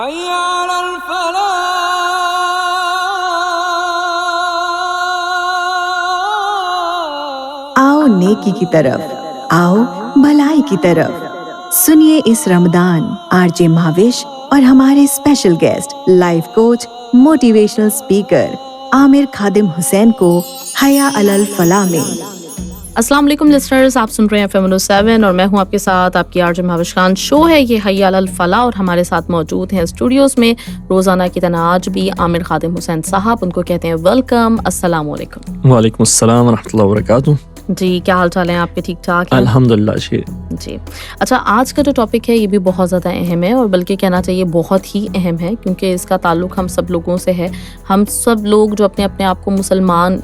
حي على الفلاح. آؤ نیکی کی طرف، آؤ بھلائی کی طرف. سنیے اس رمضان آر جے مہاوش اور ہمارے special guest life coach motivational speaker Aamir Khadim Hussain کو حیا علی الفلاح میں. السلام علیکم لسنرز، آپ سن رہے ہیں FM 107 اور میں ہوں آپ کے ساتھ آپ کی RJ مہاوش خان. شو ہے یہ حیا علی الفلاح اور ہمارے ساتھ موجود ہیں اسٹوڈیوز میں روزانہ کی طرح آج بھی عامر خادم حسین صاحب. ان کو کہتے ہیں ویلکم. السلام علیکم. وعلیکم السلام ورحمۃ اللہ وبرکاتہ. جی، کیا حال چال ہیں آپ کے؟ ٹھیک ٹھاک ہیں الحمدللہ. جی اچھا، آج کا جو ٹاپک ہے یہ بھی بہت زیادہ اہم ہے اور بلکہ کہنا چاہیے بہت ہی اہم ہے، کیونکہ اس کا تعلق ہم سب لوگوں سے ہے. ہم سب لوگ جو اپنے آپ کو مسلمان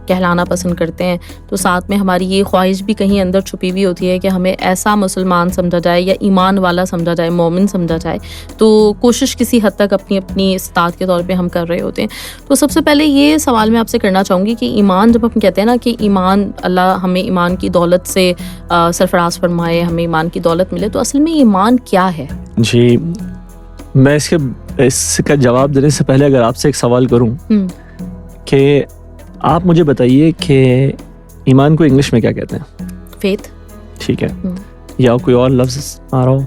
کہلانا پسند کرتے ہیں، تو ساتھ میں ہماری یہ خواہش بھی کہیں اندر چھپی ہوئی ہوتی ہے کہ ہمیں ایسا مسلمان سمجھا جائے یا ایمان والا سمجھا جائے، مومن سمجھا جائے. تو کوشش کسی حد تک اپنی استطاعت کے طور پہ ہم کر رہے ہوتے ہیں. تو سب سے پہلے یہ سوال میں آپ سے کرنا چاہوں گی کہ ایمان، جب ہم کہتے ہیں نا کہ ایمان، اللہ ہمیں ایمان کی دولت سے سرفراز فرمائے، ہمیں ایمان کی دولت ملے، تو اصل میں ایمان کیا ہے؟ جی، میں اس کا جواب دینے سے پہلے اگر آپ سے ایک سوال کروں کہ آپ مجھے بتائیے کہ ایمان کو انگلش میں کیا کہتے ہیں؟ فیتھ. ٹھیک ہے، یا کوئی اور لفظ آ رہا ہو؟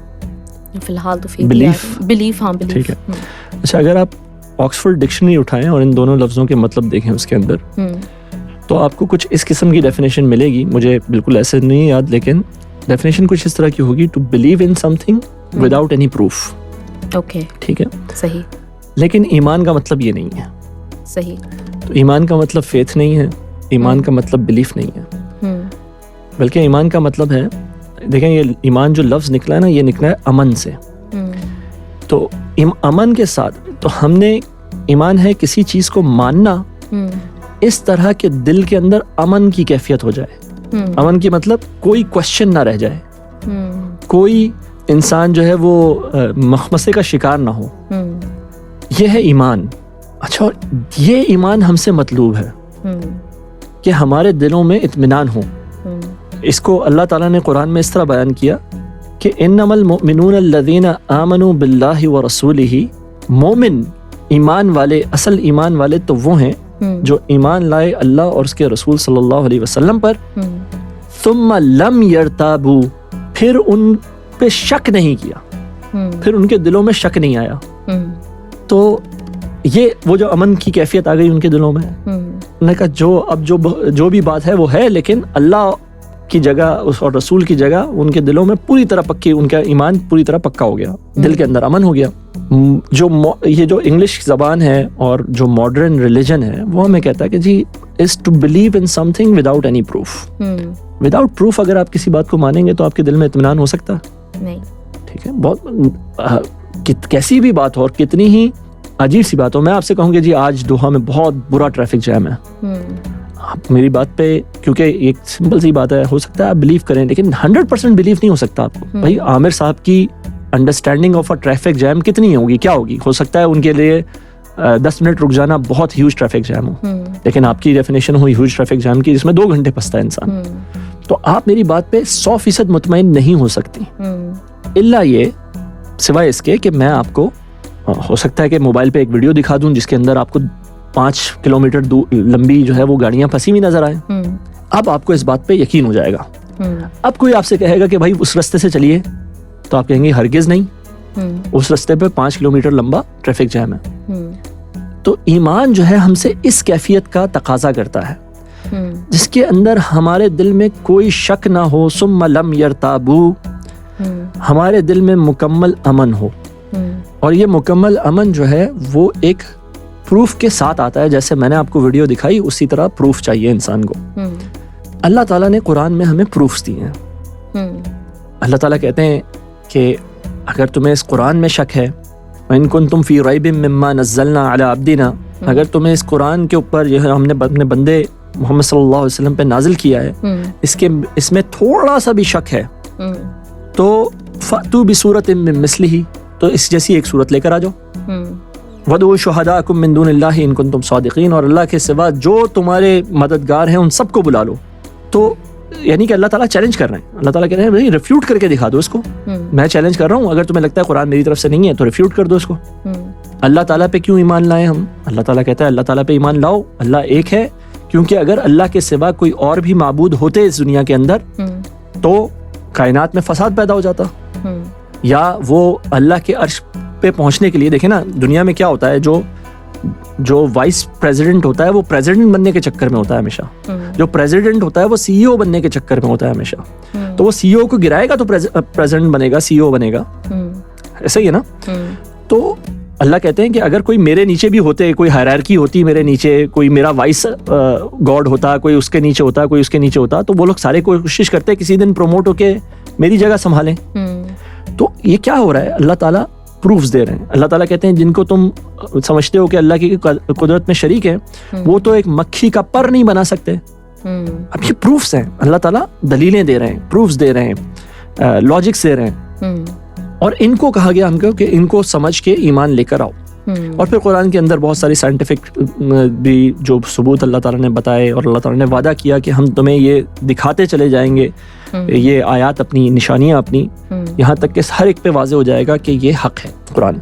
فی الحال تو فیتھ. بلیف. ہاں بلیف. ٹھیک ہے. اچھا، اگر آپ آکسفورڈ ڈکشنری اٹھائیں اور ان دونوں لفظوں کے مطلب دیکھیں اس کے اندر، تو آپ کو کچھ اس قسم کی ڈیفینیشن ملے گی. مجھے بالکل ایسے نہیں یاد، لیکن ڈیفینیشن کچھ اس طرح کی ہوگی: to believe in something without any proof. Okay, ٹھیک ہے، صحیح. لیکن ایمان کا مطلب یہ نہیں ہے. صحیح. تو ایمان کا مطلب فیتھ نہیں ہے، ایمان کا مطلب بلیف نہیں ہے، بلکہ ایمان کا مطلب ہے، دیکھیں یہ ایمان جو لفظ نکلا ہے نا، یہ نکلا ہے امن سے. تو امن کے ساتھ تو ہم نے ایمان ہے کسی چیز کو ماننا اس طرح کہ دل کے اندر امن کی کیفیت ہو جائے. امن کی مطلب کوئی کوشچن نہ رہ جائے، کوئی انسان جو ہے وہ مخمصے کا شکار نہ ہو. یہ ہے ایمان. اچھا، یہ ایمان ہم سے مطلوب ہے کہ ہمارے دلوں میں اطمینان ہو. اس کو اللہ تعالیٰ نے قرآن میں اس طرح بیان کیا کہ انما المؤمنون الذین آمنوا باللہ ورسولہ. مومن، ایمان والے، اصل ایمان والے تو وہ ہیں جو ایمان لائے اللہ اور اس کے رسول صلی اللہ علیہ وسلم پر. ثم لم یرتابوا، پھر ان پہ شک نہیں کیا، پھر ان کے دلوں میں شک نہیں آیا. تو یہ وہ جو امن کی کیفیت آ گئی ان کے دلوں میں. انہوں نے کہا جو بھی بات ہے وہ ہے، لیکن اللہ کی جگہ اور رسول کی جگہ ان کے دلوں میں پوری طرح پکی، ان کا ایمان پوری طرح پکا ہو گیا، دل کے اندر امن ہو گیا. یہ جو انگلش زبان ہے اور جو ماڈرن ریلیجن ہے وہ ہمیں کہتا ہے کہ جی is to believe in something without any proof. without proof اگر آپ کسی بات کو مانیں گے تو آپ کے دل میں اطمینان ہو سکتا نہیں. ٹھیک ہے، بہت کیسی بھی بات ہو اور کتنی ہی عجیب سی بات ہو. میں آپ سے کہوں گی جی آج دوحہ میں بہت برا ٹریفک جیم ہے، آپ میری بات پہ، کیونکہ ایک سمپل سی بات ہے، ہو سکتا ہے آپ بلیو کریں لیکن 100% بلیو نہیں ہو سکتا آپ کو. بھائی عامر صاحب کی understanding of a traffic jam کتنی ہوگی، کیا ہوگی؟ ہو سکتا ہے ان کے لیے 10 منٹ رک جانا بہت ہیوج ٹریفک جیم ہو، لیکن آپ کی ڈیفینیشن ہو ہیوج ٹریفک جیم کی جس میں 2 گھنٹے پھنستا ہے انسان. تو آپ میری بات پہ 100% مطمئن نہیں ہو سکتی، الا یہ سوائے اس کے کہ میں آپ کو، ہو سکتا ہے کہ موبائل پہ ایک ویڈیو دکھا دوں جس کے اندر آپ کو 5 کلومیٹر لمبی جو ہے وہ گاڑیاں پھنسی ہوئی نظر آئیں. اب آپ کو اس بات پہ یقین ہو جائے گا. اب کوئی آپ سے کہے گا کہ بھائی اس راستے سے چلیے، تو آپ کہیں گے ہرگز نہیں، اس راستے پہ 5 کلومیٹر لمبا ٹریفک جیم ہے. تو ایمان جو ہے ہم سے اس کیفیت کا تقاضا کرتا ہے جس کے اندر ہمارے دل میں کوئی شک نہ ہو. ثم لم یرتابوا، ہمارے دل میں مکمل امن ہو. اور یہ مکمل امن جو ہے وہ ایک پروف کے ساتھ آتا ہے. جیسے میں نے آپ کو ویڈیو دکھائی اسی طرح پروف چاہیے انسان کو. اللہ تعالیٰ نے قرآن میں ہمیں پروفز دیے ہیں. اللہ تعالیٰ کہتے ہیں کہ اگر تمہیں اس قرآن میں شک ہے، وَإِن كُنتُمْ فِي رَيْبٍ مِّمَّا نَزَّلْنَا عَلَىٰ عَبْدِنَا، اگر تمہیں اس قرآن کے اوپر جو ہے ہم نے اپنے بندے محمد صلی اللہ علیہ وسلم پہ نازل کیا ہے، اس میں تھوڑا سا بھی شک ہے، تو فَأْتُوا بِسُورَةٍ مِّن مِّثْلِهِ، تو اس جیسی ایک صورت لے کر آ جاؤ. وَادْعُوا شُهَدَاءَكُم مِّن دُونِ اللَّهِ إِن كُنتُمْ صَادِقِينَ، اور اللہ کے سوا جو تمہارے مددگار ہیں ان سب کو بلا لو. تو یعنی کہ اللہ تعالیٰ چیلنج کر رہے ہیں, اللہ تعالیٰ کہہ رہے ہیں بھائی ریفیوٹ کر کے دکھا دو اس کو, میں چیلنج کر رہا ہوں, اگر تمہیں لگتا ہے قرآن میری طرف سے نہیں ہے تو ریفیوٹ کر دو اس کو. اللہ تعالیٰ پہ کیوں ایمان لائیں ہم؟ اللہ تعالیٰ کہتا ہے اللہ تعالیٰ پہ ایمان لاؤ, اللہ ایک ہے, کیونکہ اگر اللہ کے سوا کوئی اور بھی معبود ہوتے اس دنیا کے اندر تو کائنات میں فساد پیدا ہو جاتا, یا وہ اللہ کے عرش پہ پہنچنے کے لیے, دیکھیں نا دنیا میں کیا ہوتا ہے, جو وائس پریزیڈنٹ ہوتا ہے وہ پریزیڈنٹ بننے کے چکر میں ہوتا ہے ہمیشہ, جو پریزیڈنٹ ہوتا ہے وہ سی ای او بننے کے چکر میں ہوتا ہے ہمیشہ, تو وہ سی ای او کو گرائے گا تو پریزیڈنٹ بنے گا, سی ای او بنے گا, ایسا ہی ہے نا. تو اللہ کہتے ہیں کہ اگر کوئی میرے نیچے بھی ہوتے, کوئی ہائرارکی ہوتی میرے نیچے, کوئی میرا وائس گاڈ ہوتا, کوئی اس کے نیچے ہوتا, کوئی اس کے نیچے ہوتا, تو وہ لوگ سارے کوشش کرتے کسی دن پروموٹ ہو کے میری جگہ سنبھالیں. تو یہ کیا ہو رہا ہے, اللہ تعالیٰ پروفز دے رہے ہیں. اللہ تعالیٰ کہتے ہیں جن کو تم سمجھتے ہو کہ اللہ کی قدرت میں شریک ہیں, وہ تو ایک مکھی کا پر نہیں بنا سکتے. اب یہ پروفز ہیں, اللہ تعالیٰ دلیلیں دے رہے ہیں, پروفز دے رہے ہیں, لاجکس دے رہے ہیں, اور ان کو کہا گیا ہم کو کہ ان کو سمجھ کے ایمان لے کر آؤ. اور پھر قرآن کے اندر بہت ساری سائنٹیفک بھی جو ثبوت اللہ تعالیٰ نے بتائے, اور اللہ تعالیٰ نے وعدہ کیا کہ ہم تمہیں یہ دکھاتے چلے جائیں گے, یہ آیات اپنی, نشانیاں اپنی, یہاں تک کہ ہر ایک پہ واضح ہو جائے گا کہ یہ حق ہے قرآن.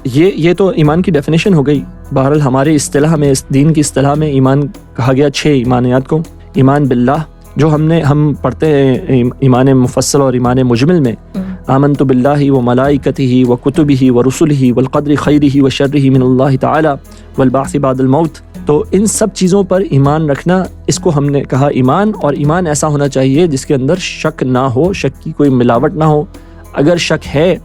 یہ تو ایمان کی ڈیفینیشن ہو گئی. بہرحال ہمارے اصطلاح میں, اس دین کی اصطلاح میں ایمان کہا گیا 6 ایمانیات کو. ایمان باللہ جو ہم پڑھتے ہیں ایمان مفصل اور ایمان مجمل میں, آمنت باللہ و ملائکتہ و کتبہ و رسلہ والقدر خیرہ و شرہ من اللہ تعالی والبعث بعد الموت. تو ان سب چیزوں پر ایمان رکھنا, اس کو ہم نے کہا ایمان. اور ایمان ایسا ہونا چاہیے جس کے اندر شک نہ ہو, شک کی کوئی ملاوٹ نہ ہو. اگر شک ہے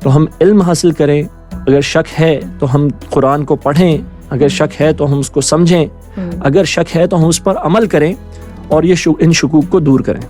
تو ہم علم حاصل کریں, اگر شک ہے تو ہم قرآن کو پڑھیں, اگر شک ہے تو ہم اس کو سمجھیں, اگر شک ہے تو ہم اس پر عمل کریں, اور یہ ان شکوک کو دور کریں.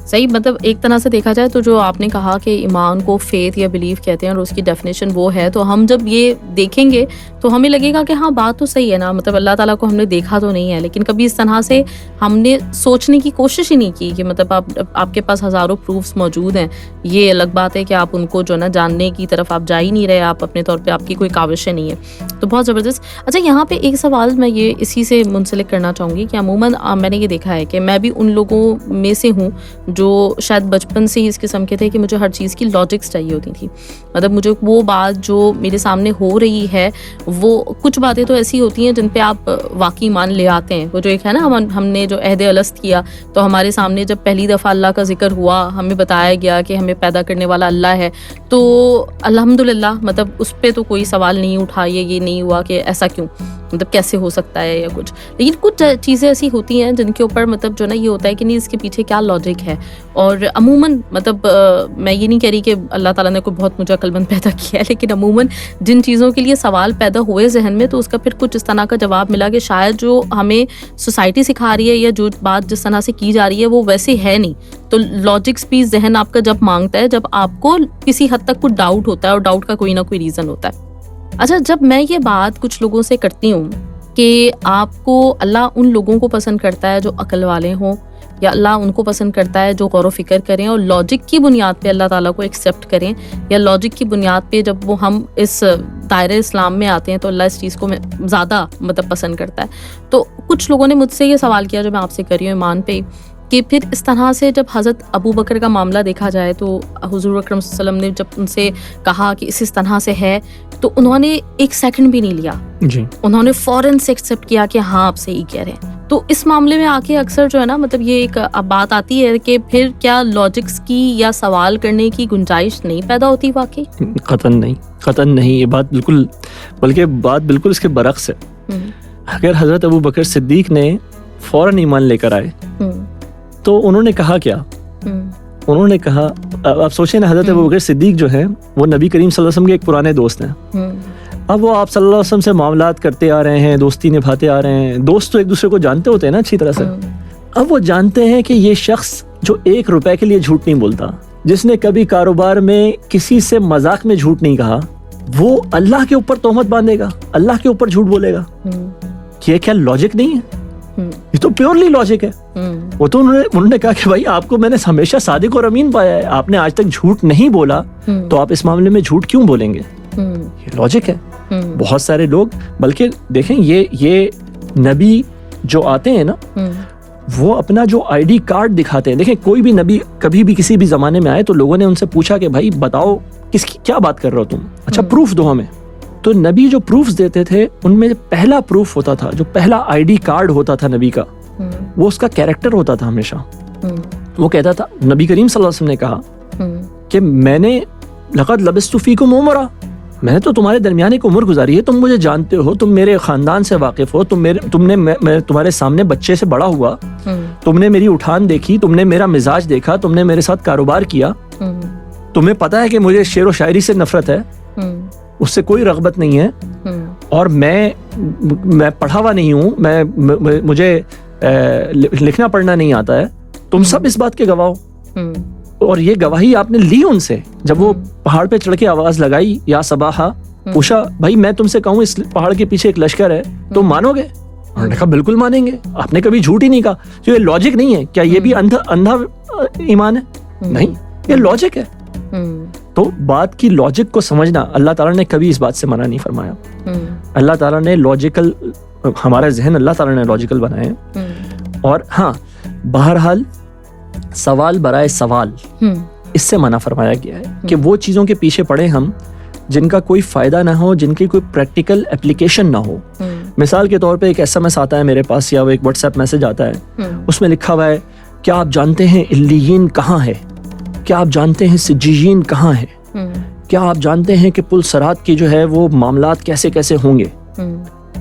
صحیح. مطلب ایک طرح سے دیکھا جائے تو جو آپ نے کہا کہ ایمان کو فیتھ یا بلیف کہتے ہیں اور اس کی ڈیفینیشن وہ ہے, تو ہم جب یہ دیکھیں گے تو ہمیں لگے گا کہ ہاں بات تو صحیح ہے نا, مطلب اللہ تعالیٰ کو ہم نے دیکھا تو نہیں ہے, لیکن کبھی اس طرح سے ہم نے سوچنے کی کوشش ہی نہیں کی کہ مطلب آپ کے پاس ہزاروں پروفس موجود ہیں. یہ الگ بات ہے کہ آپ ان کو جو نا جاننے کی طرف آپ جا ہی نہیں رہے, آپ اپنے طور پہ آپ کی کوئی کاوشیں نہیں ہے, تو بہت زبردست. اچھا یہاں پہ ایک سوال میں یہ اسی سے منسلک کرنا چاہوں گی کہ عموماً میں نے یہ دیکھا ہے کہ میں بھی ان لوگوں میں سے ہوں جو شاید بچپن سے ہی اس قسم کے تھے کہ مجھے ہر چیز کی لاجکس چاہیے ہوتی تھی. مطلب مجھے وہ بات جو میرے سامنے ہو رہی ہے, وہ کچھ باتیں تو ایسی ہوتی ہیں جن پہ آپ واقعی ایمان لے آتے ہیں. وہ جو ایک ہے نا, ہم نے جو عہد الست کیا تو ہمارے سامنے جب پہلی دفعہ اللہ کا ذکر ہوا, ہمیں بتایا گیا کہ ہمیں پیدا کرنے والا اللہ ہے, تو الحمدللہ مطلب اس پہ تو کوئی سوال نہیں اٹھا, یہ نہیں ہوا کہ ایسا کیوں, مطلب کیسے ہو سکتا ہے یا کچھ. لیکن کچھ چیزیں ایسی ہوتی ہیں جن کے اوپر مطلب جو نا یہ ہوتا ہے کہ نہیں اس کے پیچھے کیا لاجک ہے. اور عموماً مطلب میں یہ نہیں کہہ رہی کہ اللہ تعالیٰ نے کوئی بہت مجھے عقل مند پیدا کیا ہے, لیکن عموماً جن چیزوں کے لیے سوال پیدا ہوئے ذہن میں, تو اس کا پھر کچھ اس طرح کا جواب ملا کہ شاید جو ہمیں سوسائٹی سکھا رہی ہے یا جو بات جس طرح سے کی جا رہی ہے وہ ویسے ہے نہیں. تو لاجکس بھی ذہن آپ کا جب مانگتا ہے جب آپ کو کسی حد تک کچھ ڈاؤٹ ہوتا ہے, اور ڈاؤٹ کا کوئی نہ کوئی ریزن ہوتا ہے. اچھا جب میں یہ بات کچھ لوگوں سے کرتی ہوں کہ آپ کو اللہ ان لوگوں کو پسند کرتا ہے جو عقل والے ہوں, یا اللہ ان کو پسند کرتا ہے جو غور و فکر کریں اور لاجک کی بنیاد پہ اللہ تعالیٰ کو ایکسیپٹ کریں, یا لاجک کی بنیاد پہ جب وہ ہم اس دائرۂ اسلام میں آتے ہیں تو اللہ اس چیز کو زیادہ مطلب پسند کرتا ہے. تو کچھ لوگوں نے مجھ سے یہ سوال کیا جو میں آپ سے کر رہی ہوں ایمان پہ, کہ پھر اس طرح سے جب حضرت ابو بکر کا معاملہ دیکھا جائے تو حضور اکرم صلی اللہ علیہ وسلم نے جب ان سے کہا کہ اس طرح سے ہے تو انہوں نے ایک سیکنڈ بھی نہیں لیا جی, انہوں نے فوراً سے ایکسیپٹ کیا کہ ہاں آپ صحیح کہہ رہے ہیں. تو اس معاملے میں آ کے اکثر جو ہے نا مطلب یہ ایک بات آتی ہے کہ پھر کیا لاجکس کی یا سوال کرنے کی گنجائش نہیں پیدا ہوتی واقعی؟ قطعاً نہیں. یہ بات بالکل, بلکہ بات بالکل اس کے برعکس ہے. اگر حضرت ابو بکر صدیق نے فوراً ایمان لے کر آئے تو انہوں نے کہا کیا؟ انہوں نے کہا, آپ سوچیں نا, حضرت ابو بکر صدیق جو ہیں وہ نبی کریم صلی اللہ علیہ وسلم کے ایک پرانے دوست ہیں. اب وہ آپ صلی اللہ علیہ وسلم سے معاملات کرتے آ رہے ہیں, دوستی نبھاتے آ رہے ہیں, دوست تو ایک دوسرے کو جانتے ہوتے ہیں نا اچھی طرح سے. اب وہ جانتے ہیں کہ یہ شخص جو 1 روپے کے لیے جھوٹ نہیں بولتا, جس نے کبھی کاروبار میں کسی سے مذاق میں جھوٹ نہیں کہا, وہ اللہ کے اوپر تہمت باندھے گا, اللہ کے اوپر جھوٹ بولے گا. یہ کیا لاجک نہیں ہے؟ یہ تو پیورلی لاجک ہے. وہ تو انہوں نے کہا کہ بھائی آپ کو میں نے ہمیشہ صادق اور امین پایا ہے, آپ نے آج تک جھوٹ نہیں بولا, تو آپ اس معاملے میں جھوٹ کیوں بولیں گے؟ یہ لاجک ہے. بہت سارے لوگ, بلکہ دیکھیں یہ نبی جو آتے ہیں نا, وہ اپنا جو آئی ڈی کارڈ دکھاتے ہیں. دیکھیں کوئی بھی نبی کبھی بھی کسی بھی زمانے میں آئے تو لوگوں نے ان سے پوچھا کہ بھائی بتاؤ کس کی کیا بات کر رہے ہو تم, اچھا پروف دو ہمیں. تو نبی جو پروفز دیتے تھے ان میں پہلا پروف ہوتا تھا, جو پہلا آئی ڈی کارڈ ہوتا تھا نبی کا, وہ اس کا کیریکٹر ہوتا تھا ہمیشہ. وہ کہتا تھا, نبی کریم صلی اللہ علیہ وسلم نے کہا کہ میں نے لقد لبثت فیکم عمرا, میں نے تو تمہارے درمیان ایک عمر گزاری ہے, تم مجھے جانتے ہو, تم میرے خاندان سے واقف ہو, میں تمہارے سامنے بچے سے بڑا ہوا, تم نے میری اٹھان دیکھی, تم نے میرا مزاج دیکھا, تم نے میرے ساتھ کاروبار کیا, تمہیں پتا ہے کہ مجھے شعر و شاعری سے نفرت ہے, اس سے کوئی رغبت نہیں ہے, اور میں پڑھا ہوا نہیں ہوں, مجھے لکھنا پڑھنا نہیں آتا ہے, تم سب اس بات کے گواہ ہو. اور یہ گواہی آپ نے لی ان سے جب وہ پہاڑ پہ چڑھ کے آواز لگائی یا صباحا, پوچھا بھائی میں تم سے کہوں اس پہاڑ کے پیچھے ایک لشکر ہے, تم مانو گے؟ انہوں نے کہا بالکل مانیں گے, آپ نے کبھی جھوٹ ہی نہیں کہا. تو یہ لاجک نہیں ہے کیا؟ یہ بھی اندھا ایمان ہے؟ نہیں, یہ لاجک ہے. تو بات کی لاجک کو سمجھنا, اللہ تعالیٰ نے کبھی اس بات سے منع نہیں فرمایا. اللہ تعالیٰ نے لاجیکل, ہمارا ذہن اللہ تعالیٰ نے لاجیکل بنائے. اور ہاں بہرحال سوال برائے سوال اس سے منع فرمایا گیا ہے کہ وہ چیزوں کے پیچھے پڑے ہم جن کا کوئی فائدہ نہ ہو, جن کی کوئی پریکٹیکل اپلیکیشن نہ ہو. مثال کے طور پہ ایک ایس ایم ایس آتا ہے میرے پاس یا وہ ایک واٹس ایپ میسج آتا ہے, اس میں لکھا ہوا ہے کیا آپ جانتے ہیں علیین کہاں ہے, کیا آپ جانتے ہیں سجیین کہاں ہے, کیا آپ جانتے ہیں کہ پل صراط کی جو ہے وہ معاملات کیسے کیسے ہوں گے.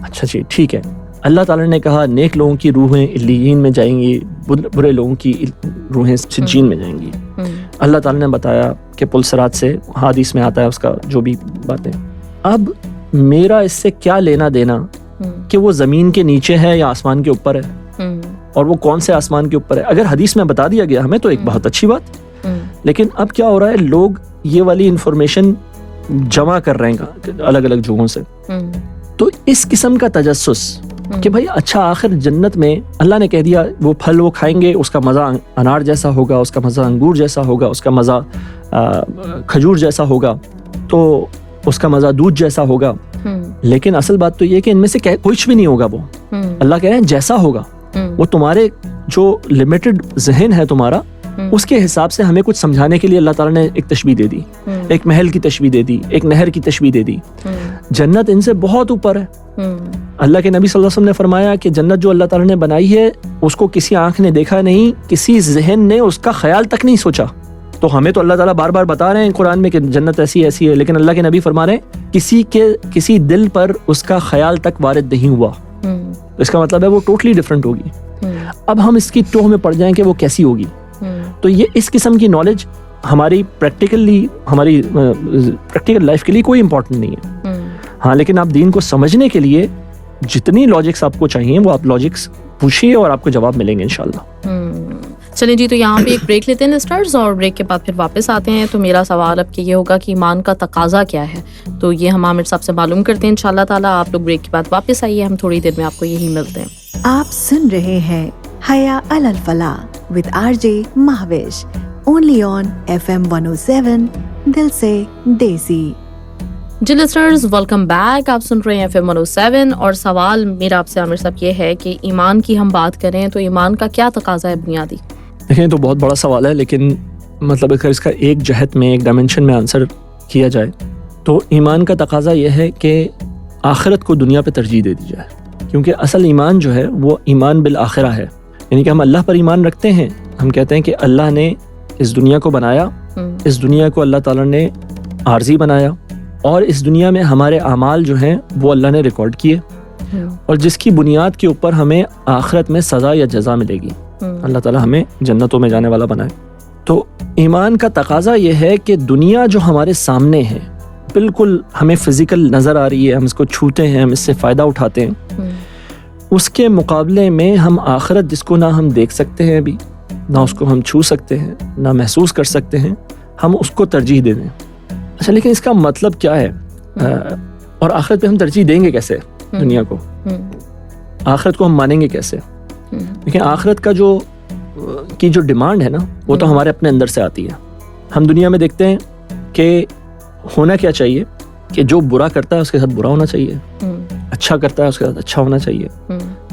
اچھا جی ٹھیک ہے, اللہ تعالیٰ نے کہا نیک لوگوں کی روحیں علیین میں جائیں گی, برے لوگوں کی روحیں سجین میں جائیں گی. اللہ تعالیٰ نے بتایا کہ پل صراط سے, حدیث میں آتا ہے اس کا جو بھی باتیں. اب میرا اس سے کیا لینا دینا کہ وہ زمین کے نیچے ہے یا آسمان کے اوپر ہے, اور وہ کون سے آسمان کے اوپر ہے. اگر حدیث میں بتا دیا گیا ہمیں تو ایک بہت اچھی بات, لیکن اب کیا ہو رہا ہے, لوگ یہ والی انفارمیشن جمع کر رہے ہیں الگ الگ جگہوں سے. تو اس قسم کا تجسس کہ بھائی اچھا آخر جنت میں اللہ نے کہہ دیا وہ پھل وہ کھائیں گے, اس کا مزہ انار جیسا ہوگا, اس کا مزہ انگور جیسا ہوگا, اس کا مزہ کھجور جیسا ہوگا, تو اس کا مزہ دودھ جیسا ہوگا. لیکن اصل بات تو یہ کہ ان میں سے کچھ بھی نہیں ہوگا. وہ اللہ کہہ رہے ہیں جیسا ہوگا, وہ تمہارے جو لمیٹڈ ذہن ہے تمہارا, اس کے حساب سے ہمیں کچھ سمجھانے کے لیے اللہ تعالیٰ نے ایک تشبیہ دے دی, ایک محل کی تشبیہ دے دی, ایک نہر کی تشبیہ دے دی. جنت ان سے بہت اوپر ہے. اللہ کے نبی صلی اللہ علیہ وسلم نے فرمایا کہ جنت جو اللہ تعالیٰ نے بنائی ہے اس کو کسی آنکھ نے دیکھا نہیں, کسی ذہن نے اس کا خیال تک نہیں سوچا. تو ہمیں تو اللہ تعالیٰ بار بار بتا رہے ہیں قرآن میں کہ جنت ایسی ایسی ہے, لیکن اللہ کے نبی فرما رہے ہیں کسی دل پر اس کا خیال تک وارد نہیں ہوا. اس کا مطلب ہے وہ ٹوٹلی ڈفرینٹ ہوگی. اب ہم اس کی ٹوہ میں پڑ جائیں کہ وہ کیسی ہوگی. تو یہ اس قسم کی نالج ہماری پریکٹیکل لائف کے لیے کوئی امپورٹنٹ نہیں ہے. ہاں لیکن آپ دین کو سمجھنے کے لیے جتنی لاجکس آپ کو چاہیے وہ آپ لاجکس پوچھیے اور آپ کو جواب ملیں گے انشاءاللہ. چلیں جی, تو یہاں پہ ایک بریک لیتے ہیں لسٹرز, اور بریک کے بعد پھر واپس آتے ہیں. تو میرا سوال اب کہ یہ ہوگا کہ ایمان کا تقاضا کیا ہے, تو یہ ہم عامر صاحب سے معلوم کرتے ہیں انشاءاللہ تعالیٰ. آپ لوگ بریک کے بعد واپس آئیے, ہم تھوڑی دیر میں آپ کو یہی ملتے ہیں. آپ سن رہے ہیں حیا علی الفلاح with RJ Mehwish, only on FM 107 دل سے دیسی. جی لسنرز, ویلکم بیک. آپ سن رہے ہیں FM 107, اور سوال میرا آپ سے عامر صاحب یہ ہے کہ ایمان کی ہم بات کریں تو ایمان کا کیا تقاضا ہے بنیادی؟ دیکھیں تو بہت بڑا سوال ہے, لیکن مطلب اگر اس کا ایک جہت میں ایک ڈائمنشن میں آنسر کیا جائے تو ایمان کا تقاضا یہ ہے کہ آخرت کو دنیا پہ ترجیح دے دی جائے. کیونکہ اصل ایمان جو ہے وہ ایمان بالآخرہ ہے, یعنی کہ ہم اللہ پر ایمان رکھتے ہیں. ہم کہتے ہیں کہ اللہ نے اس دنیا کو بنایا, اس دنیا کو اللہ تعالیٰ نے عارضی بنایا, اور اس دنیا میں ہمارے اعمال جو ہیں وہ اللہ نے ریکارڈ کیے, اور جس کی بنیاد کے اوپر ہمیں آخرت میں سزا یا جزا ملے گی. اللہ تعالیٰ ہمیں جنتوں میں جانے والا بنائے. تو ایمان کا تقاضا یہ ہے کہ دنیا جو ہمارے سامنے ہے بالکل ہمیں فزیکل نظر آ رہی ہے, ہم اس کو چھوتے ہیں, ہم اس سے فائدہ اٹھاتے ہیں, اس کے مقابلے میں ہم آخرت جس کو نہ ہم دیکھ سکتے ہیں ابھی, نہ اس کو ہم چھو سکتے ہیں, نہ محسوس کر سکتے ہیں, ہم اس کو ترجیح دے دیں. اچھا لیکن اس کا مطلب کیا ہے, اور آخرت پہ ہم ترجیح دیں گے کیسے دنیا کو, آخرت کو ہم مانیں گے کیسے؟ لیکن آخرت کا جو ڈیمانڈ ہے نا وہ تو ہمارے اپنے اندر سے آتی ہے. ہم دنیا میں دیکھتے ہیں کہ ہونا کیا چاہیے کہ جو برا کرتا ہے اس کے ساتھ برا ہونا چاہیے, اچھا کرتا ہے اس کے ساتھ اچھا ہونا چاہیے.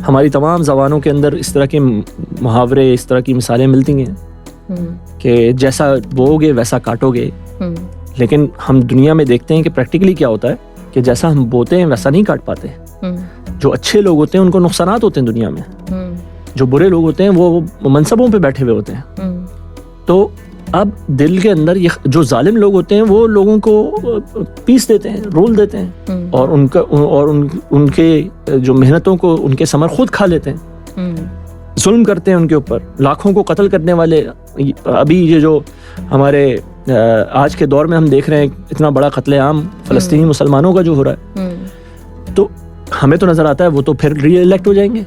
ہماری تمام زبانوں کے اندر اس طرح کے محاورے، اس طرح کی مثالیں ملتی ہیں کہ جیسا بوؤ گے ویسا کاٹو گے. لیکن ہم دنیا میں دیکھتے ہیں کہ پریکٹیکلی کیا ہوتا ہے کہ جیسا ہم بوتے ہیں ویسا نہیں کاٹ پاتے. جو اچھے لوگ ہوتے ہیں ان کو نقصانات ہوتے ہیں دنیا میں، جو برے لوگ ہوتے ہیں وہ منصبوں پہ بیٹھے ہوئے ہوتے ہیں. تو اب دل کے اندر یہ جو ظالم لوگ ہوتے ہیں وہ لوگوں کو پیس دیتے ہیں، رول دیتے ہیں، اور ان کے جو محنتوں کو ان کے ثمر خود کھا لیتے ہیں، ظلم کرتے ہیں ان کے اوپر. لاکھوں کو قتل کرنے والے، ابھی یہ جو ہمارے آج کے دور میں ہم دیکھ رہے ہیں اتنا بڑا قتل عام فلسطینی مسلمانوں کا جو ہو رہا ہے، تو ہمیں تو نظر آتا ہے وہ تو پھر ری الیکٹ ہو جائیں گے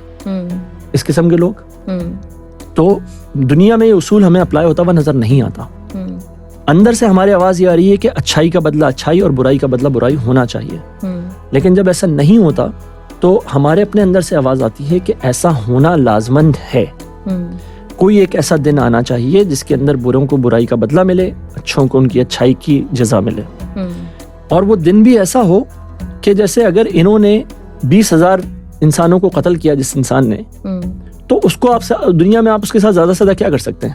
اس قسم کے لوگ. تو دنیا میں یہ اصول ہمیں اپلائی ہوتا ہوا نظر نہیں آتا. اندر سے ہماری آواز یہ آ رہی ہے کہ اچھائی کا بدلہ اچھائی اور برائی کا بدلہ برائی ہونا چاہیے. لیکن جب ایسا نہیں ہوتا تو ہمارے اپنے اندر سے آواز آتی ہے کہ ایسا ہونا لازمند ہے. کوئی ایک ایسا دن آنا چاہیے جس کے اندر بروں کو برائی کا بدلہ ملے، اچھوں کو ان کی اچھائی کی جزا ملے. اور وہ دن بھی ایسا ہو کہ جیسے اگر انہوں نے 20,000 انسانوں کو قتل کیا جس انسان نے، تو اس کو آپ دنیا میں آپ اس کے ساتھ زیادہ سے زیادہ کیا کر سکتے ہیں؟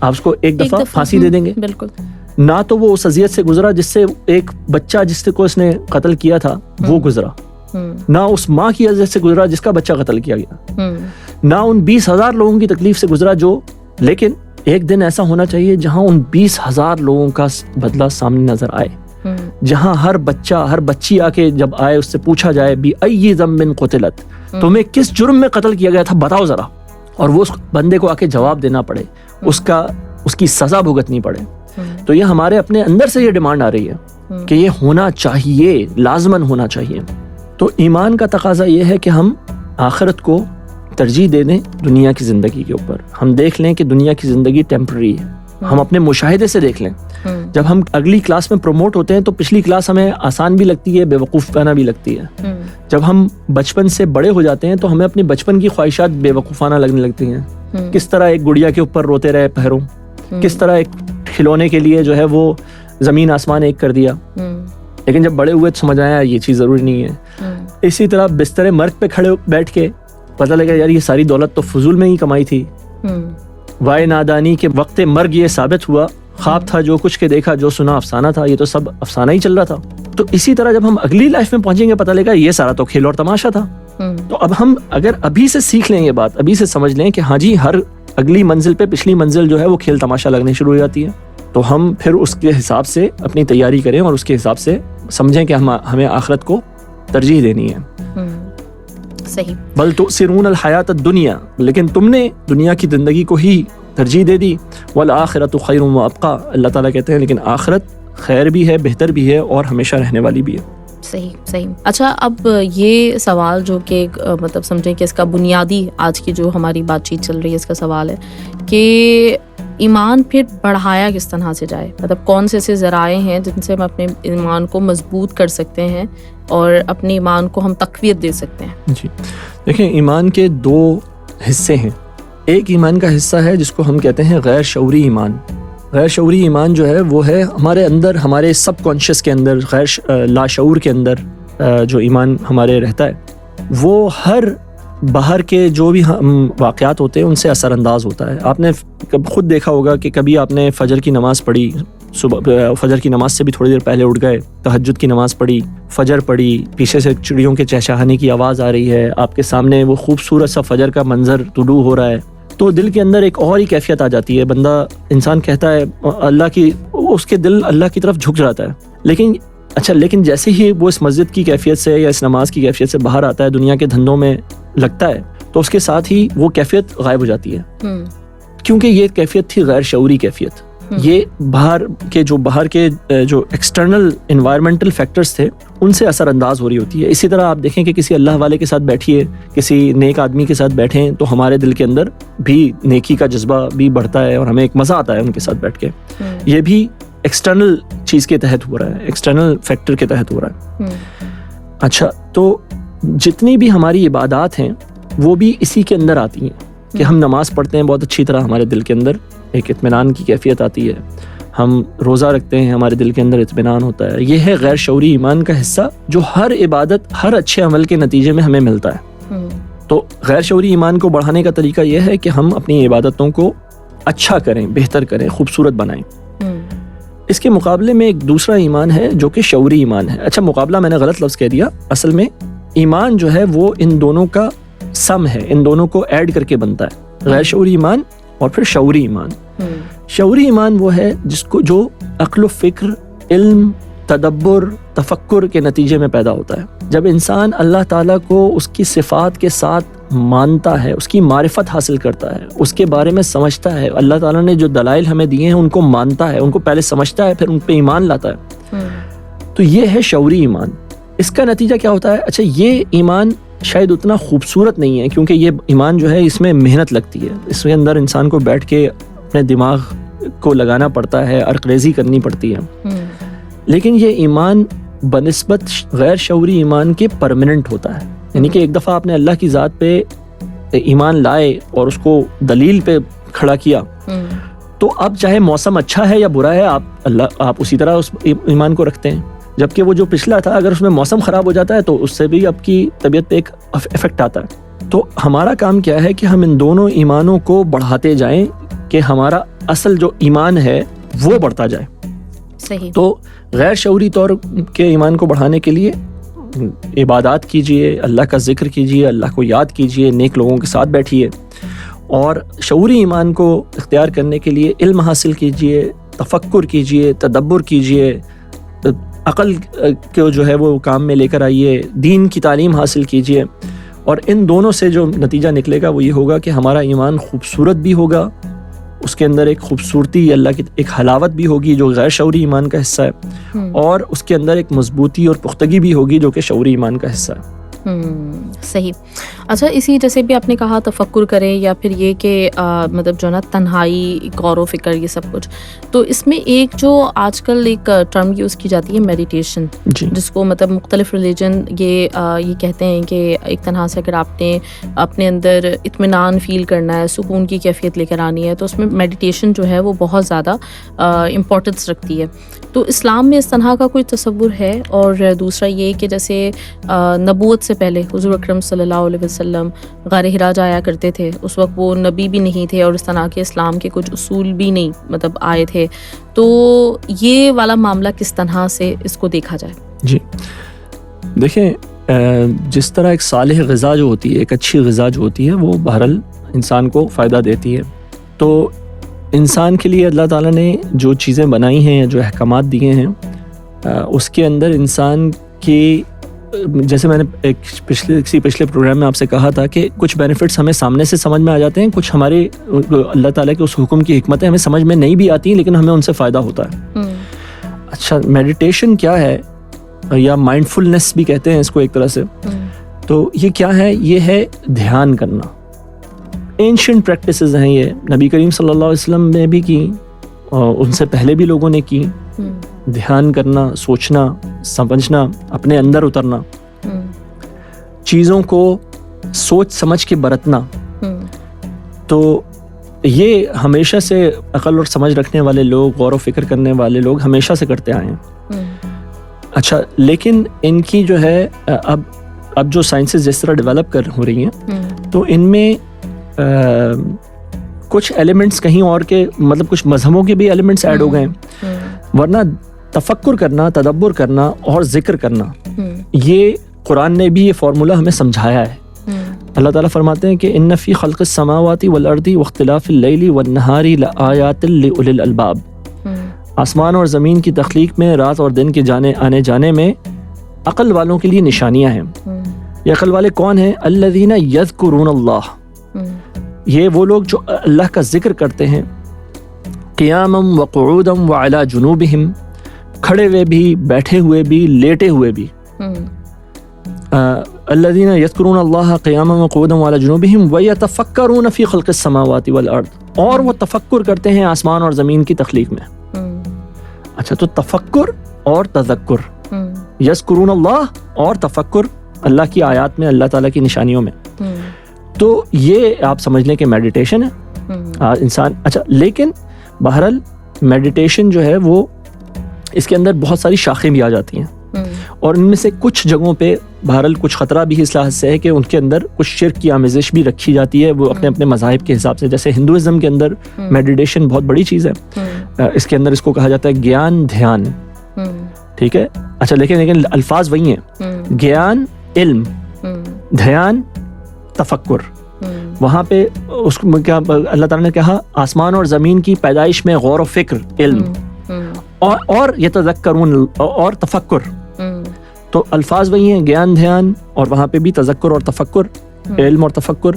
آپ اس کو ایک دفعہ پھانسی دے دیں گے. بالکل. نہ تو وہ اس اذیت سے گزرا جس سے ایک بچہ جس کو اس نے قتل کیا تھا وہ گزرا، نہ اس ماں کی اذیت سے گزرا جس کا بچہ قتل کیا گیا، نہ ان 20,000 لوگوں کی تکلیف سے گزرا جو. لیکن ایک دن ایسا ہونا چاہیے جہاں ان 20,000 لوگوں کا بدلہ سامنے نظر آئے، جہاں ہر بچہ ہر بچی آ کے جب آئے اس سے پوچھا جائے بھی ای ذنب قتلت، تمہیں کس جرم میں قتل کیا گیا تھا بتاؤ ذرا، اور وہ اس بندے کو آ کے جواب دینا پڑے، اس کی سزا بھگتنی پڑے. تو یہ ہمارے اپنے اندر سے یہ ڈیمانڈ آ رہی ہے کہ یہ ہونا چاہیے، لازماً ہونا چاہیے. تو ایمان کا تقاضا یہ ہے کہ ہم آخرت کو ترجیح دے دیں دنیا کی زندگی کے اوپر. ہم دیکھ لیں کہ دنیا کی زندگی ٹیمپرری ہے. ہم اپنے مشاہدے سے دیکھ لیں. جب ہم اگلی کلاس میں پروموٹ ہوتے ہیں تو پچھلی کلاس ہمیں آسان بھی لگتی ہے، بے وقوف پانا بھی لگتی ہے. جب ہم بچپن سے بڑے ہو جاتے ہیں تو ہمیں اپنے بچپن کی خواہشات بے وقوفانہ لگنے لگتی ہیں. کس طرح ایک گڑیا کے اوپر روتے رہے پہروں، کس طرح ایک کھلونے کے لیے جو ہے وہ زمین آسمان ایک کر دیا. لیکن جب بڑے ہوئے تو سمجھ آیا یہ چیز ضروری نہیں ہے. اسی طرح بستر مرگ پہ کھڑے بیٹھ کے پتہ لگا یار یہ ساری دولت تو فضول میں ہی کمائی تھی. وائے نادانی کے وقت مرگ یہ ثابت ہوا، خواب تھا جو کچھ کے دیکھا، جو سنا افسانہ تھا، یہ تو سب افسانہ ہی چل رہا تھا. تو اسی طرح جب ہم اگلی لائف میں پہنچیں گے پتہ لگا یہ سارا تو کھیل اور تماشا تھا. تو اب ہم اگر ابھی سے سیکھ لیں یہ بات، ابھی سے سمجھ لیں کہ ہاں جی ہر اگلی منزل پہ پچھلی منزل جو ہے وہ کھیل تماشا لگنے شروع ہو جاتی ہے، تو ہم پھر اس کے حساب سے اپنی تیاری کریں اور اس کے حساب سے سمجھیں کہ ہمیں آخرت کو ترجیح دینی ہے. صحیح. بل تؤثرون الحیات الدنیا، لیکن تم نے دنیا کی زندگی کو ہی ترجیح دے دی. والآخرۃ خیر وابقیٰ، اللہ تعالیٰ کہتے ہیں لیکن آخرت خیر بھی ہے، بہتر بھی ہے اور ہمیشہ رہنے والی بھی ہے. صحیح. اچھا، اب یہ سوال جو کہ مطلب سمجھیں کہ اس کا بنیادی آج کی جو ہماری بات چیت چل رہی ہے اس کا سوال ہے کہ ایمان پھر بڑھایا کس طرح سے جائے؟ مطلب کون سے ایسے ذرائع ہیں جن سے ہم اپنے ایمان کو مضبوط کر سکتے ہیں اور اپنے ایمان کو ہم تقویت دے سکتے ہیں؟ جی دیکھیں، ایمان کے 2 حصے ہیں. ایک ایمان کا حصہ ہے جس کو ہم کہتے ہیں غیر شعوری ایمان. غیر شعوری ایمان جو ہے وہ ہے ہمارے اندر، ہمارے سب کانشیس کے اندر، غیر لاشعور کے اندر جو ایمان ہمارے رہتا ہے وہ ہر باہر کے جو بھی واقعات ہوتے ہیں ان سے اثر انداز ہوتا ہے. آپ نے خود دیکھا ہوگا کہ کبھی آپ نے فجر کی نماز پڑھی، صبح فجر کی نماز سے بھی تھوڑی دیر پہلے اٹھ گئے، تہجد کی نماز پڑھی، فجر پڑھی، پیچھے سے چڑیوں کے چہچہانے کی آواز آ رہی ہے، آپ کے سامنے وہ خوبصورت سا فجر کا منظر طلوع ہو رہا ہے، تو دل کے اندر ایک اور ہی کیفیت آ جاتی ہے. بندہ انسان کہتا ہے اس کے دل اللہ کی طرف جھک جاتا ہے. لیکن جیسے ہی وہ اس مسجد کی کیفیت سے یا اس نماز کی کیفیت سے باہر آتا ہے، دنیا کے دھندوں میں لگتا ہے، تو اس کے ساتھ ہی وہ کیفیت غائب ہو جاتی ہے. کیونکہ یہ کیفیت تھی غیر شعوری کیفیت. یہ باہر کے جو ایکسٹرنل انوائرمنٹل فیکٹرز تھے ان سے اثر انداز ہو رہی ہوتی ہے. اسی طرح آپ دیکھیں کہ کسی اللہ والے کے ساتھ بیٹھیے، کسی نیک آدمی کے ساتھ بیٹھیں تو ہمارے دل کے اندر بھی نیکی کا جذبہ بھی بڑھتا ہے اور ہمیں ایک مزہ آتا ہے ان کے ساتھ بیٹھ کے. یہ بھی ایکسٹرنل چیز کے تحت ہو رہا ہے، ایکسٹرنل فیکٹر کے تحت ہو رہا ہے. اچھا، تو جتنی بھی ہماری عبادات ہیں وہ بھی اسی کے اندر آتی ہیں کہ ہم نماز پڑھتے ہیں بہت اچھی طرح، ہمارے دل کے اندر ایک اطمینان کی کیفیت آتی ہے. ہم روزہ رکھتے ہیں، ہمارے دل کے اندر اطمینان ہوتا ہے. یہ ہے غیر شعوری ایمان کا حصہ جو ہر عبادت، ہر اچھے عمل کے نتیجے میں ہمیں ملتا ہے. تو غیر شعوری ایمان کو بڑھانے کا طریقہ یہ ہے کہ ہم اپنی عبادتوں کو اچھا کریں، بہتر کریں، خوبصورت بنائیں. اس کے مقابلے میں ایک دوسرا ایمان ہے جو کہ شعوری ایمان ہے. اچھا مقابلہ میں نے غلط لفظ کہہ دیا، اصل میں ایمان جو ہے وہ ان دونوں کا سم ہے، ان دونوں کو ایڈ کر کے بنتا ہے، غیر شعوری ایمان اور پھر شعوری ایمان. شعوری ایمان وہ ہے جس کو جو عقل و فکر، علم، تدبر، تفکر کے نتیجے میں پیدا ہوتا ہے. جب انسان اللہ تعالیٰ کو اس کی صفات کے ساتھ مانتا ہے، اس کی معرفت حاصل کرتا ہے، اس کے بارے میں سمجھتا ہے، اللہ تعالیٰ نے جو دلائل ہمیں دیے ہیں ان کو مانتا ہے، ان کو پہلے سمجھتا ہے پھر ان پہ ایمان لاتا ہے، تو یہ ہے شعوری ایمان. اس کا نتیجہ کیا ہوتا ہے؟ اچھا یہ ایمان شاید اتنا خوبصورت نہیں ہے کیونکہ یہ ایمان جو ہے اس میں محنت لگتی ہے، اس کے اندر انسان کو بیٹھ کے اپنے دماغ کو لگانا پڑتا ہے، عرق ریزی کرنی پڑتی ہے. لیکن یہ ایمان بنسبت غیر شعوری ایمان کے پرماننٹ ہوتا ہے. یعنی کہ ایک دفعہ آپ نے اللہ کی ذات پہ ایمان لائے اور اس کو دلیل پہ کھڑا کیا تو اب چاہے موسم اچھا ہے یا برا ہے، آپ اسی طرح اس ایمان کو رکھتے ہیں. جبکہ وہ جو پچھلا تھا اگر اس میں موسم خراب ہو جاتا ہے تو اس سے بھی آپ کی طبیعت پہ ایک افیکٹ آتا ہے. تو ہمارا کام کیا ہے کہ ہم ان دونوں ایمانوں کو بڑھاتے جائیں کہ ہمارا اصل جو ایمان ہے وہ بڑھتا جائے. صحیح. تو غیر شعوری طور کے ایمان کو بڑھانے کے لیے عبادات کیجئے، اللہ کا ذکر کیجئے، اللہ کو یاد کیجئے، نیک لوگوں کے ساتھ بیٹھیے. اور شعوری ایمان کو اختیار کرنے کے لیے علم حاصل کیجئے، تفکر کیجئے، تدبر کیجئے، عقل کو جو ہے وہ کام میں لے کر آئیے، دین کی تعلیم حاصل کیجئے. اور ان دونوں سے جو نتیجہ نکلے گا وہ یہ ہوگا کہ ہمارا ایمان خوبصورت بھی ہوگا، اس کے اندر ایک خوبصورتی، اللہ کی ایک حلاوت بھی ہوگی جو غیر شعوری ایمان کا حصہ ہے، اور اس کے اندر ایک مضبوطی اور پختگی بھی ہوگی جو کہ شعوری ایمان کا حصہ ہے. صحیح. اچھا اسی جیسے بھی آپ نے کہا تفکر کریں یا پھر یہ کہ مطلب جو نا تنہائی، غور و فکر، یہ سب کچھ، تو اس میں ایک جو آج کل ایک ٹرم یوز کی جاتی ہے میڈیٹیشن، جس کو مطلب مختلف ریلیجن یہ کہتے ہیں کہ ایک طرح سے اگر آپ نے اپنے اندر اطمینان فیل کرنا ہے، سکون کی کیفیت لے کر آنی ہے تو اس میں میڈیٹیشن جو ہے وہ بہت زیادہ امپورٹنس رکھتی ہے. تو اسلام میں اس طرح کا کوئی تصور ہے؟ اور دوسرا یہ کہ جیسے نبوت سے پہلے حضور اکرم صلی اللہ علیہ وسلم غار حرا جایا کرتے تھے، اس وقت وہ نبی بھی نہیں تھے اور اس طرح کے اسلام کے کچھ اصول بھی نہیں مطلب آئے تھے، تو یہ والا معاملہ کس طرح سے اس کو دیکھا جائے؟ جی دیکھیں، جس طرح ایک صالح غذا جو ہوتی ہے، ایک اچھی غذا جو ہوتی ہے، وہ بہرحال انسان کو فائدہ دیتی ہے. تو انسان کے لیے اللہ تعالیٰ نے جو چیزیں بنائی ہیں، جو احکامات دیے ہیں، اس کے اندر انسان کی، جیسے میں نے پچھلے پروگرام میں آپ سے کہا تھا کہ کچھ بینیفٹس ہمیں سامنے سے سمجھ میں آ جاتے ہیں، کچھ ہمارے اللہ تعالیٰ کے اس حکم کی حکمتیں ہمیں سمجھ میں نہیں بھی آتی ہیں لیکن ہمیں ان سے فائدہ ہوتا ہے. اچھا میڈیٹیشن کیا ہے، یا مائنڈ فلنس بھی کہتے ہیں اس کو ایک طرح سے. تو یہ کیا ہے؟ یہ ہے دھیان کرنا. اینشنٹ پریکٹسز ہیں یہ، نبی کریم صلی اللہ علیہ وسلم نے بھی کی اور ان سے پہلے بھی لوگوں نے کی. دھیان کرنا، سوچنا، سمجھنا، اپنے اندر اترنا، چیزوں کو سوچ سمجھ کے برتنا. تو یہ ہمیشہ سے عقل اور سمجھ رکھنے والے لوگ، غور و فکر کرنے والے لوگ ہمیشہ سے کرتے آئے ہیں. اچھا لیکن ان کی جو ہے اب جو سائنسز جس طرح ڈیولپ ہو رہی ہیں تو ان میں کچھ ایلیمنٹس کہیں اور کے، مطلب کچھ مذہبوں کے بھی ایلیمنٹس ایڈ ہو گئے ہیں. ورنہ تفکر کرنا، تدبر کرنا اور ذکر کرنا، یہ قرآن نے بھی یہ فارمولہ ہمیں سمجھایا ہے. اللہ تعالیٰ فرماتے ہیں کہ ان فی خلق السماوات والارض واختلاف اللیل والنہار لآیات لأولی الالباب. آسمان اور زمین کی تخلیق میں، رات اور دن کے آنے جانے میں عقل والوں کے لیے نشانیاں ہیں. یہ عقل والے کون ہیں؟ الذین یذکرون اللہ، یہ وہ لوگ جو اللہ کا ذکر کرتے ہیں، قیاما وقعودا وعلی جنوبہم، کھڑے ہوئے بھی، بیٹھے ہوئے بھی، لیٹے ہوئے بھی. الذین یذکرون اللہ قیاما وقعودا وعلی جنوبہم ویتفکرون فی خلق السماوات والارض، اور وہ تفکر کرتے ہیں آسمان اور زمین کی تخلیق میں. اچھا تو تفکر اور تذکر، یذکرون اللہ اور تفکر اللہ کی آیات میں، اللہ تعالیٰ کی نشانیوں میں، تو یہ آپ سمجھ لیں کہ میڈیٹیشن ہے انسان. اچھا لیکن بہرحال میڈیٹیشن جو ہے وہ اس کے اندر بہت ساری شاخیں بھی آ جاتی ہیں، اور ان میں سے کچھ جگہوں پہ بہرحال کچھ خطرہ بھی اس لحاظ سے ہے کہ ان کے اندر کچھ شرک کی آمیزش بھی رکھی جاتی ہے، وہ اپنے اپنے مذاہب کے حساب سے. جیسے ہندوازم کے اندر میڈیٹیشن بہت بڑی چیز ہے، اس کے اندر اس کو کہا جاتا ہے گیان دھیان. ٹھیک ہے، اچھا لیکن الفاظ وہی ہیں، گیان علم، دھیان تفکر. وہاں پہ اس کو کیا اللہ تعالیٰ نے کہا آسمان اور زمین کی پیدائش میں غور و فکر علم اور یتذکرون اور تفکر. تو الفاظ وہی ہیں گیان دھیان، اور وہاں پہ بھی تذکر اور تفکر، علم اور تفکر.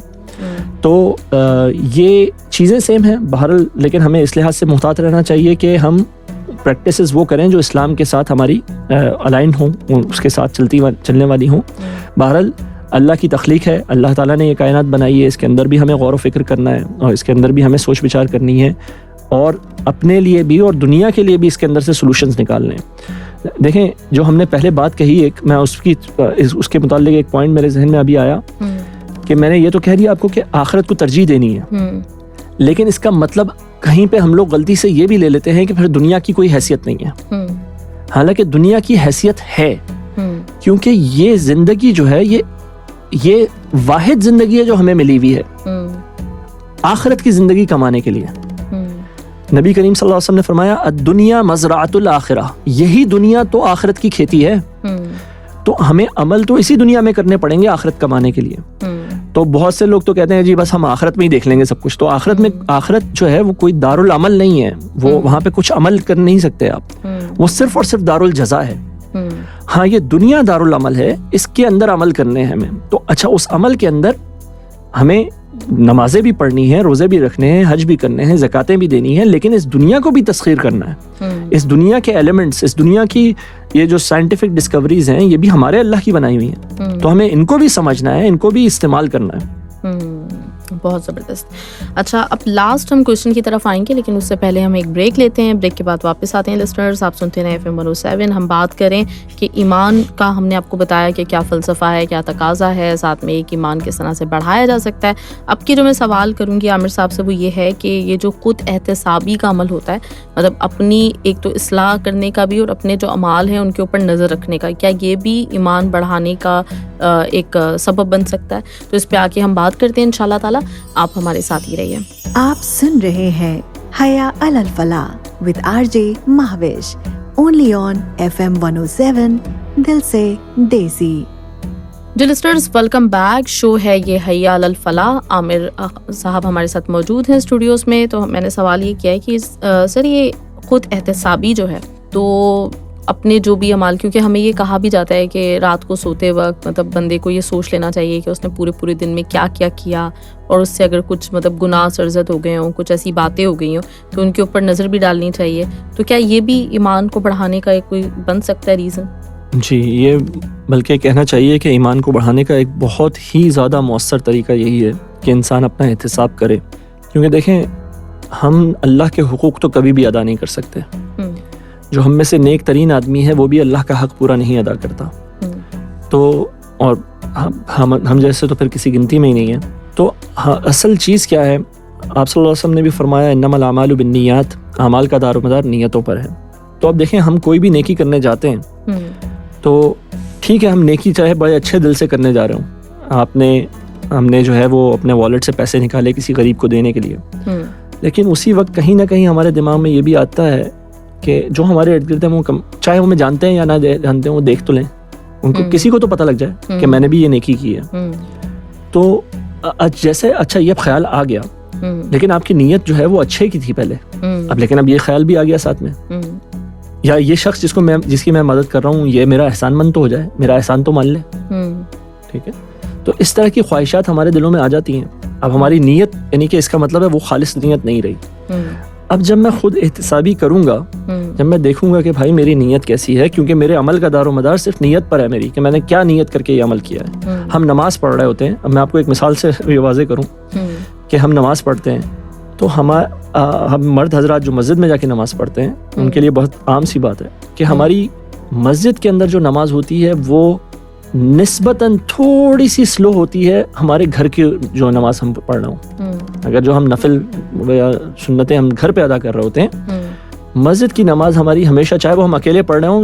تو یہ چیزیں سیم ہیں بہرحال، لیکن ہمیں اس لحاظ سے محتاط رہنا چاہیے کہ ہم پریکٹسز وہ کریں جو اسلام کے ساتھ ہماری الائن ہوں، اس کے ساتھ چلنے والی ہوں. بہرحال اللہ کی تخلیق ہے، اللہ تعالیٰ نے یہ کائنات بنائی ہے، اس کے اندر بھی ہمیں غور و فکر کرنا ہے اور اس کے اندر بھی ہمیں سوچ بچار کرنی ہے، اور اپنے لیے بھی اور دنیا کے لیے بھی اس کے اندر سے سولوشنز نکالنے ہیں. دیکھیں جو ہم نے پہلے بات کہی، ایک میں اس کے متعلق ایک پوائنٹ میرے ذہن میں ابھی آیا کہ میں نے یہ تو کہہ دیا آپ کو کہ آخرت کو ترجیح دینی ہے، لیکن اس کا مطلب کہیں پہ ہم لوگ غلطی سے یہ بھی لے لیتے ہیں کہ پھر دنیا کی کوئی حیثیت نہیں ہے. حالانکہ دنیا کی حیثیت ہے، کیونکہ یہ زندگی جو ہے یہ واحد زندگی ہے جو ہمیں ملی ہوئی ہے آخرت کی زندگی کمانے کے لیے. نبی کریم صلی اللہ علیہ وسلم نے فرمایا الدنیا مزرعۃ الآخرہ، یہی دنیا تو آخرت کی کھیتی ہے. تو ہمیں عمل تو اسی دنیا میں کرنے پڑیں گے آخرت کمانے کے لیے. تو بہت سے لوگ تو کہتے ہیں جی بس ہم آخرت میں ہی دیکھ لیں گے سب کچھ. تو آخرت جو ہے وہ کوئی دارالعمل نہیں ہے، وہ وہاں پہ کچھ عمل کر نہیں سکتے آپ، وہ صرف اور صرف دارالجزا ہے. ہاں یہ دنیا دارالعمل ہے، اس کے اندر عمل کرنے ہیں ہمیں. تو اچھا اس عمل کے اندر ہمیں نمازیں بھی پڑھنی ہیں، روزے بھی رکھنے ہیں، حج بھی کرنے ہیں، زکاتیں بھی دینی ہیں، لیکن اس دنیا کو بھی تسخیر کرنا ہے. اس دنیا کے ایلیمنٹس، اس دنیا کی یہ جو سائنٹیفک ڈسکوریز ہیں، یہ بھی ہمارے اللہ کی بنائی ہوئی ہیں. تو ہمیں ان کو بھی سمجھنا ہے، ان کو بھی استعمال کرنا ہے. بہت زبردست. اچھا اب لاسٹ ہم کویشچن کی طرف آئیں گے، لیکن اس سے پہلے ہم ایک بریک لیتے ہیں. بریک کے بعد واپس آتے ہیں. لسنرز آپ سنتے ہیں FM 107. ہم بات کریں کہ ایمان کا ہم نے آپ کو بتایا کہ کیا فلسفہ ہے، کیا تقاضا ہے، ساتھ میں ایک ایمان کس طرح سے بڑھایا جا سکتا ہے. اب کی جو میں سوال کروں گی عامر صاحب سے وہ یہ ہے کہ یہ جو خود احتسابی کا عمل ہوتا ہے، مطلب اپنی ایک تو اصلاح کرنے کا بھی اور اپنے جو اعمال ہیں ان کے اوپر نظر رکھنے کا، کیا یہ بھی ایمان بڑھانے کا ایک سبب بن سکتا ہے؟ تو اس پہ آ کے ہم بات کرتے ہیں انشاءاللہ تعالیٰ. آپ ہمارے ساتھ ہی رہیے. آپ سن رہے ہیں حیا علی الفلاح with RJ Mehwish, only on FM 107 دل سے دیسی. جو لسٹرز ویلکم بیک، شو ہے یہ حیا علی الفلاح. عامر صاحب ہمارے ساتھ موجود ہیں اسٹوڈیوز میں. تو میں نے سوال یہ کیا ہے کہ سر یہ خود احتسابی جو ہے، تو اپنے جو بھی اعمال، کیونکہ ہمیں یہ کہا بھی جاتا ہے کہ رات کو سوتے وقت مطلب بندے کو یہ سوچ لینا چاہیے کہ اس نے پورے دن میں کیا کیا کیا، اور اس سے اگر کچھ مطلب گناہ سرزد ہو گئے ہوں، کچھ ایسی باتیں ہو گئی ہوں تو ان کے اوپر نظر بھی ڈالنی چاہیے. تو کیا یہ بھی ایمان کو بڑھانے کا ایک کوئی بن سکتا ہے ریزن؟ جی، یہ بلکہ کہنا چاہیے کہ ایمان کو بڑھانے کا ایک بہت ہی زیادہ مؤثر طریقہ یہی ہے کہ انسان اپنا احتساب کرے. کیونکہ دیکھیں ہم اللہ کے حقوق تو کبھی بھی ادا نہیں کر سکتے. جو ہم میں سے نیک ترین آدمی ہے وہ بھی اللہ کا حق پورا نہیں ادا کرتا. تو اور ہم جیسے تو پھر کسی گنتی میں ہی نہیں ہے. تو اصل چیز کیا ہے؟ آپ صلی اللہ علیہ وسلم نے بھی فرمایا انما الاعمال بالنیات، اعمال کا دار و مدار نیتوں پر ہے. تو اب دیکھیں ہم کوئی بھی نیکی کرنے جاتے ہیں تو ٹھیک ہے، ہم نیکی چاہے بڑے اچھے دل سے کرنے جا رہے ہوں، ہم نے جو ہے وہ اپنے والیٹ سے پیسے نکالے کسی غریب کو دینے کے لیے، لیکن اسی وقت کہیں نہ کہیں ہمارے دماغ میں یہ بھی آتا ہے کہ جو ہمارے ارد گرد ہیں وہ چاہے وہ ہمیں جانتے ہیں یا نہ جانتے ہیں، وہ دیکھ تو لیں، ان کو کسی کو تو پتہ لگ جائے کہ میں نے بھی یہ نیکی کی ہے. تو جیسے اچھا یہ خیال آ گیا، لیکن آپ کی نیت جو ہے وہ اچھے کی تھی پہلے، اب لیکن اب یہ خیال بھی آ گیا ساتھ میں، یا یہ شخص جس کی میں مدد کر رہا ہوں یہ میرا احسان مند تو ہو جائے، میرا احسان تو مان لے. ٹھیک ہے، تو اس طرح کی خواہشات ہمارے دلوں میں آ جاتی ہیں. اب ہماری نیت یعنی کہ اس کا مطلب ہے وہ خالص نیت نہیں رہی. اب جب میں خود احتسابی کروں گا، جب میں دیکھوں گا کہ بھائی میری نیت کیسی ہے، کیونکہ میرے عمل کا دار و مدار صرف نیت پر ہے میری، کہ میں نے کیا نیت کر کے یہ عمل کیا ہے. ہم نماز پڑھ رہے ہوتے ہیں، اب میں آپ کو ایک مثال سے یہ واضح کروں کہ ہم نماز پڑھتے ہیں تو ہم مرد حضرات جو مسجد میں جا کے نماز پڑھتے ہیں ان کے لیے بہت عام سی بات ہے کہ ہماری مسجد کے اندر جو نماز ہوتی ہے وہ نسبتاً تھوڑی سی سلو ہوتی ہے ہمارے گھر کی جو نماز ہم پڑھ رہے ہوں. اگر جو ہم نفل یا سنتیں ہم گھر پہ ادا کر رہے ہوتے ہیں، مسجد کی نماز ہماری ہمیشہ چاہے وہ ہم اکیلے پڑھ رہے ہوں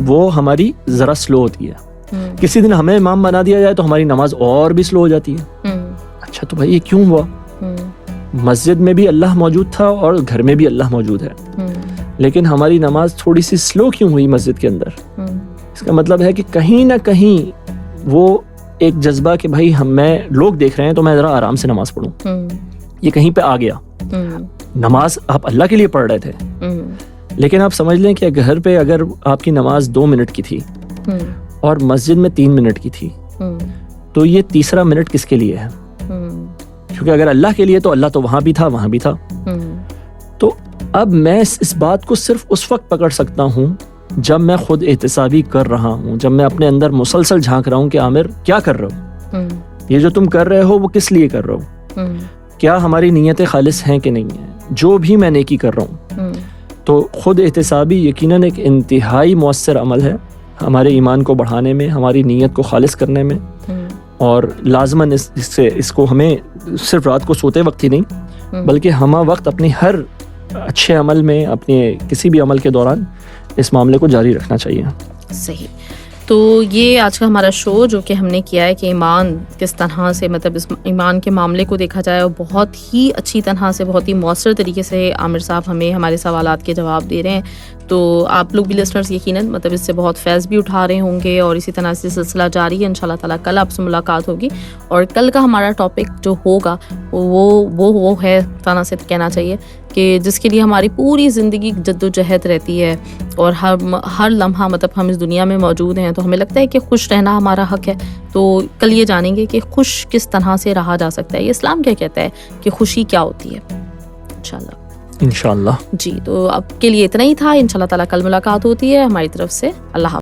وہ ہماری ذرا سلو ہوتی ہے. کسی دن ہمیں امام بنا دیا جائے تو ہماری نماز اور بھی سلو ہو جاتی ہے. اچھا تو بھائی یہ کیوں ہوا؟ مسجد میں بھی اللہ موجود تھا اور گھر میں بھی اللہ موجود ہے, لیکن ہماری نماز تھوڑی سی سلو کیوں ہوئی مسجد کے اندر؟ اس کا مطلب ہے کہ کہیں نہ کہیں وہ ایک جذبہ کہ بھائی میں لوگ دیکھ رہے ہیں تو میں ذرا آرام سے نماز پڑھوں, یہ کہیں پہ آ گیا. نماز آپ اللہ کے لیے پڑھ رہے تھے, لیکن آپ سمجھ لیں کہ گھر پہ اگر آپ کی نماز 2 منٹ کی تھی اور مسجد میں 3 منٹ کی تھی, تو یہ تیسرا منٹ کس کے لیے ہے؟ کیونکہ اگر اللہ کے لیے تو اللہ تو وہاں بھی تھا وہاں بھی تھا. تو اب میں اس بات کو صرف اس وقت پکڑ سکتا ہوں جب میں خود احتسابی کر رہا ہوں, جب میں اپنے اندر مسلسل جھانک رہا ہوں کہ عامر کیا کر رہے ہو, یہ جو تم کر رہے ہو وہ کس لیے کر رہے ہو, کیا ہماری نیتیں خالص ہیں کہ نہیں ہیں, جو بھی میں نیکی کر رہا ہوں. تو خود احتسابی یقیناً ایک انتہائی مؤثر عمل ہے ہمارے ایمان کو بڑھانے میں, ہماری نیت کو خالص کرنے میں, اور لازماً اس کو ہمیں صرف رات کو سوتے وقت ہی نہیں بلکہ ہمہ وقت اپنی ہر اچھے عمل میں, اپنے کسی بھی عمل کے دوران اس معاملے کو جاری رکھنا چاہیے. صحیح. تو یہ آج کا ہمارا شو جو کہ ہم نے کیا ہے کہ ایمان کس طرح سے, مطلب اس ایمان کے معاملے کو دیکھا جائے, اور بہت ہی اچھی طرح سے, بہت ہی مؤثر طریقے سے عامر صاحب ہمیں ہمارے سوالات کے جواب دے رہے ہیں. تو آپ لوگ بھی لسنرز یقیناً مطلب اس سے بہت فیض بھی اٹھا رہے ہوں گے, اور اسی طرح سے سلسلہ جاری ہے. انشاءاللہ تعالیٰ کل آپ سے ملاقات ہوگی, اور کل کا ہمارا ٹاپک جو ہوگا وہ ہے طرح سے کہنا چاہیے کہ جس کے لیے ہماری پوری زندگی جد و جہد رہتی ہے, اور ہر لمحہ مطلب ہم اس دنیا میں موجود ہیں, تو ہمیں لگتا ہے کہ خوش رہنا ہمارا حق ہے. تو کل یہ جانیں گے کہ خوش کس طرح سے رہا جا سکتا ہے, یہ اسلام کیا کہتا ہے کہ خوشی کیا ہوتی ہے, انشاءاللہ. انشاءاللہ. جی, تو اب کے لیے اتنا ہی تھا. انشاءاللہ تعالیٰ کل ملاقات ہوتی ہے. ہماری طرف سے اللہ حافظ.